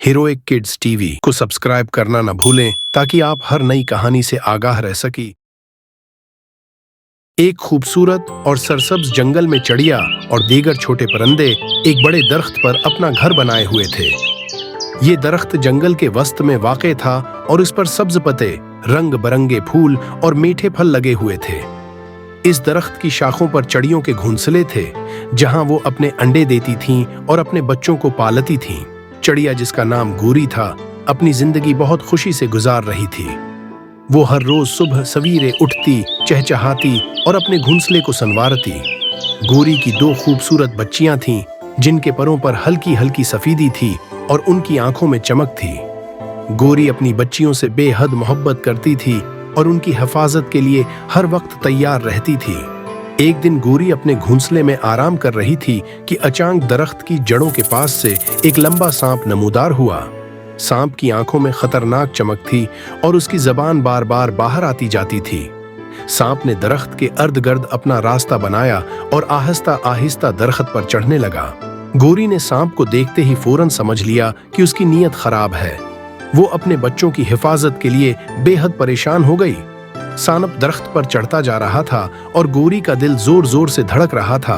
Heroic kids TV को subscribe करना न भूलें ताकि आप हर नई कहानी से आगाह रह सकें। एक खूबसूरत और सरसब्ज जंगल में चिड़िया और दीगर छोटे परिंदे एक बड़े दरख्त पर अपना घर बनाए हुए थे। ये दरख्त जंगल के वस्त में वाक़े था और इस पर सब्ज पत्ते, रंग बरंगे फूल और मीठे फल लगे हुए थे। इस दरख्त की शाखों पर चिड़ियों के घोंसले थे, जहां वो अपने अंडे देती थीं और अपने बच्चों को पालती थीं। चिड़िया, जिसका नाम गोरी था, अपनी जिंदगी बहुत खुशी से गुजार रही थी। वो हर रोज सुबह सवेरे उठती, चहचहाती और अपने घोंसले को संवारती। गोरी की दो खूबसूरत बच्चियां थीं, जिनके परों पर हल्की हल्की सफेदी थी और उनकी आंखों में चमक थी। गोरी अपनी बच्चियों से बेहद मोहब्बत करती थी और उनकी हिफाजत के लिए हर वक्त तैयार रहती थी। एक दिन गोरी अपने घोंसले में आराम कर रही थी कि अचानक दरख्त की जड़ों के पास से एक लंबा सांप नमूदार हुआ। सांप की आंखों में खतरनाक चमक थी और उसकी जबान बार बार बाहर आती जाती थी। सांप ने दरख्त के अर्ध गर्द अपना रास्ता बनाया और आहिस्ता आहिस्ता दरख्त पर चढ़ने लगा। गोरी ने सांप को देखते ही फौरन समझ लिया कि उसकी नीयत खराब है। वो अपने बच्चों की हिफाजत के लिए बेहद परेशान हो गई। सांप दरख्त पर चढ़ता जा रहा था और गोरी का दिल जोर जोर से धड़क रहा था।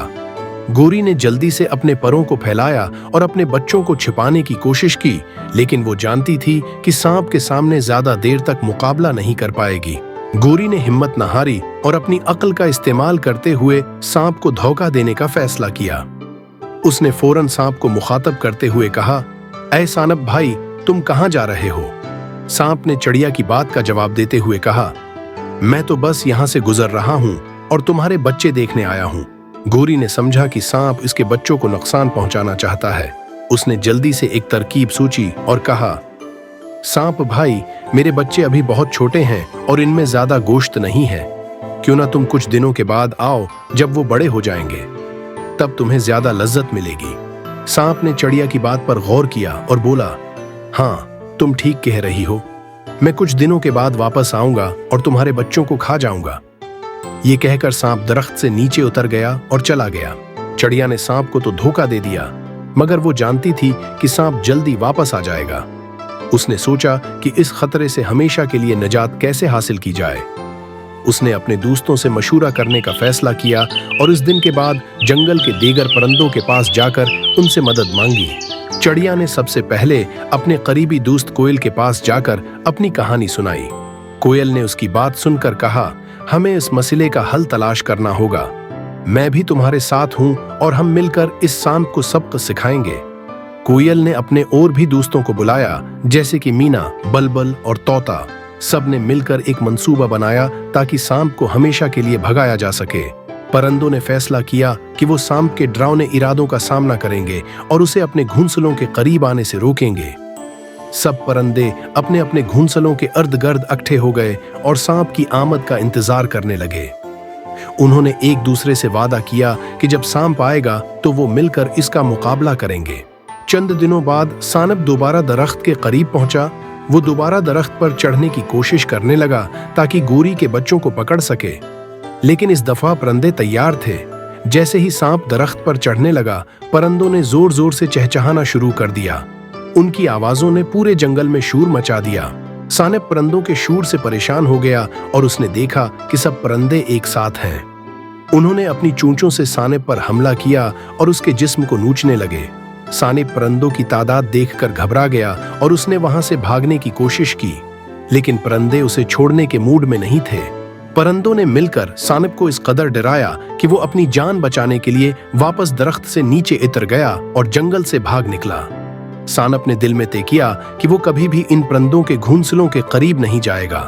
गोरी ने जल्दी से अपने परों को फैलाया और अपने बच्चों को छिपाने की कोशिश की, लेकिन वो जानती थी कि सांप के सामने ज्यादा देर तक मुकाबला नहीं कर पाएगी। गोरी ने हिम्मत न हारी और अपनी अक्ल का इस्तेमाल करते हुए सांप को धोखा देने का फैसला किया। उसने फौरन सांप को मुखातब करते हुए कहा, ऐ सांप भाई, तुम कहाँ जा रहे हो? सांप ने चिड़िया की बात का जवाब देते हुए कहा, मैं तो बस यहाँ से गुजर रहा हूँ और तुम्हारे बच्चे देखने आया हूँ। गोरी ने समझा कि सांप इसके बच्चों को नुकसान पहुंचाना चाहता है। उसने जल्दी से एक तरकीब सोची और कहा, सांप भाई, मेरे बच्चे अभी बहुत छोटे हैं और इनमें ज्यादा गोश्त नहीं है। क्यों ना तुम कुछ दिनों के बाद आओ, जब वो बड़े हो जाएंगे, तब तुम्हें ज्यादा लज्जत मिलेगी। सांप ने चिड़िया की बात पर गौर किया और बोला, हाँ, तुम ठीक कह रही हो। मैं कुछ दिनों के बाद वापस आऊंगा और तुम्हारे बच्चों को खा जाऊंगा। ये कहकर सांप दरख्त से नीचे उतर गया और चला गया। चिड़िया ने सांप को तो धोखा दे दिया, मगर वो जानती थी कि सांप जल्दी वापस आ जाएगा। उसने सोचा कि इस खतरे से हमेशा के लिए निजात कैसे हासिल की जाए। उसने अपने दोस्तों से मशूरा करने का फैसला किया और इस दिन के बाद जंगल के दीगर परिंदों के पास जाकर उनसे मदद मांगी। चिड़िया ने सबसे पहले अपने करीबी दोस्त कोयल के पास जाकर अपनी कहानी सुनाई। कोयल ने उसकी बात सुनकर कहा, हमें इस मसले का हल तलाश करना होगा। मैं भी तुम्हारे साथ हूं और हम मिलकर इस सांप को सबक सिखाएंगे। कोयल ने अपने और भी दोस्तों को बुलाया, जैसे कि मीना, बलबल और तोता। सब ने मिलकर एक मंसूबा बनाया ताकि सांप को हमेशा के लिए भगाया जा सके। परिंदों ने फैसला किया कि वो सांप के डरावने इरादों का सामना करेंगे और उसे अपने घोंसलों के करीब आने से रोकेंगे। सब परिंदे अपने अपने घोंसलों के अर्ध गर्द इकट्ठे हो गए और सांप की आमद का इंतजार करने लगे। उन्होंने एक दूसरे से वादा किया कि जब सांप आएगा तो वो मिलकर इसका मुकाबला करेंगे। चंद दिनों बाद सांप दोबारा दरख्त के करीब पहुंचा। वो दोबारा दरख्त पर चढ़ने की कोशिश करने लगा ताकि गोरी के बच्चों को पकड़ सके, लेकिन इस दफा परिंदे तैयार थे। जैसे ही सांप दरख्त पर चढ़ने लगा, परिंदों ने जोर जोर से चहचहाना शुरू कर दिया। उनकी आवाजों ने पूरे जंगल में शोर मचा दिया। सांप परिंदों के शोर से परेशान हो गया और उसने देखा कि सब परिंदे एक साथ हैं। उन्होंने अपनी चोंचों से सांप पर हमला किया और उसके जिस्म को नोचने लगे। सांप परिंदों की तादाद देखकर घबरा गया और उसने वहां से भागने की कोशिश की, लेकिन परिंदे उसे छोड़ने के मूड में नहीं थे। परिंदों ने मिलकर सांप को इस कदर डराया कि वो अपनी जान बचाने के लिए वापस दरख्त से नीचे उतर गया और जंगल से भाग निकला। सांप ने दिल में तय किया कि वो कभी भी इन परिंदों के घोंसलों के करीब नहीं जाएगा।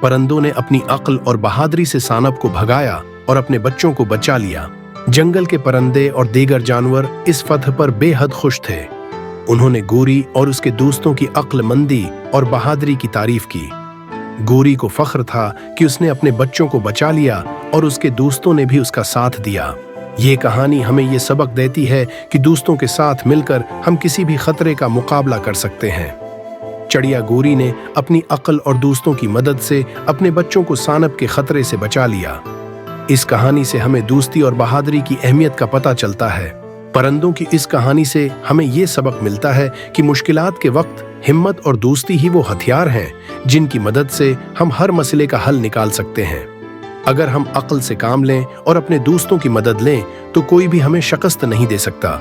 परिंदों ने अपनी अक्ल और बहादुरी से सांप को भगाया और अपने बच्चों को बचा लिया। जंगल के परिंदे और दीगर जानवर इस फतह पर बेहद खुश थे। उन्होंने गोरी और उसके दोस्तों की अक्लमंदी और बहादुरी की तारीफ की। गोरी को फख्र था कि उसने अपने बच्चों को बचा लिया और उसके दोस्तों ने भी उसका साथ दिया। ये कहानी हमें ये सबक देती है कि दोस्तों के साथ मिलकर हम किसी भी खतरे का मुकाबला कर सकते हैं। चिड़िया गोरी ने अपनी अक्ल और दोस्तों की मदद से अपने बच्चों को सांप के खतरे से बचा लिया। इस कहानी से हमें दोस्ती और बहादुरी की अहमियत का पता चलता है। परिंदों की इस कहानी से हमें ये सबक मिलता है कि मुश्किलात के वक्त हिम्मत और दोस्ती ही वो हथियार हैं जिनकी मदद से हम हर मसले का हल निकाल सकते हैं। अगर हम अक्ल से काम लें और अपने दोस्तों की मदद लें तो कोई भी हमें शिकस्त नहीं दे सकता।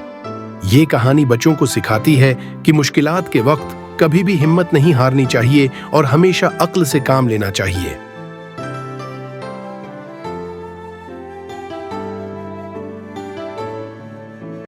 ये कहानी बच्चों को सिखाती है कि मुश्किलात के वक्त कभी भी हिम्मत नहीं हारनी चाहिए और हमेशा अक्ल से काम लेना चाहिए।